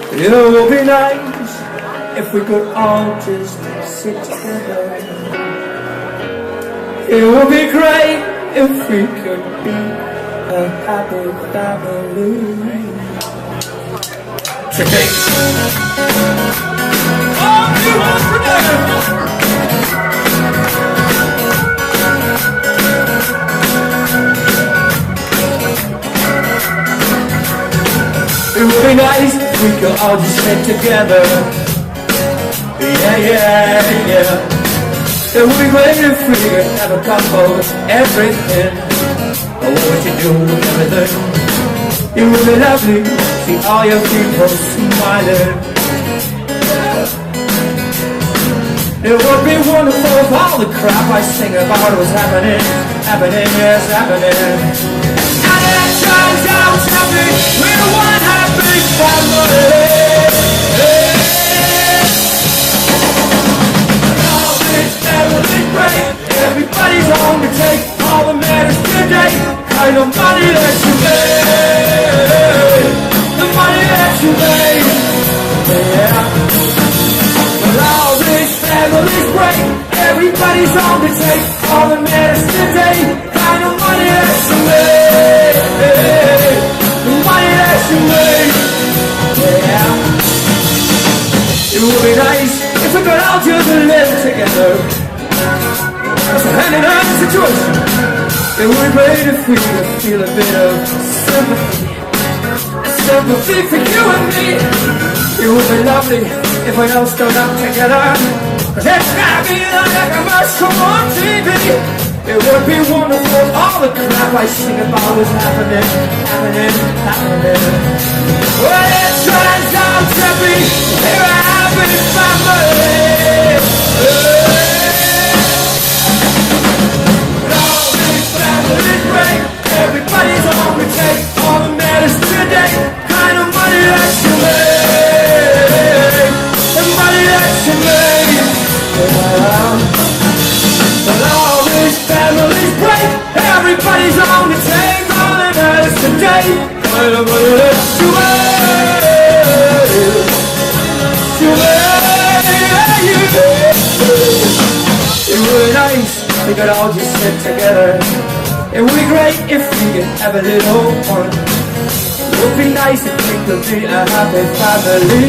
It would be nice if we could all just sit together. It would be great if we could be a happy family. Tricky. Oh, you want for It would be nice if we could all just sit together. Yeah, yeah, yeah. It would be great if we could have a couple of everything. Oh, what would you do with everything? It would be lovely to see all your people smiling. It would be wonderful if all the crap I sing about was happening, yes, happening. And it turns out to be we're one happy family. All this family's great. Everybody's on the take. All the matters today. Kind of money that you made. The money that you made. Yeah. Well, all this family's great. Everybody's on the take. All the matters today. Kind of money that you made. The money that you made. Yeah. It would be nice if we could all just live together. It's a hand-in-hand situation. It would be great if we could feel a bit of sympathy. Sympathy for you and me. It would be lovely if we all stood up together. Cause it's gotta be like a commercial on TV. It would be wonderful if all the crap I sing about was happening. Well, it turns out to be we're a happy family. All this family's great. Everybody's on the take. All the matters today. Kind of money that you made. The money that you made. But all this family's great. Everybody's on the take. All the matters today. Kind of money that you made. You made. It would be nice if we could all just sit together. It would be great if we could have a little fun. It would be nice if we could be a happy family.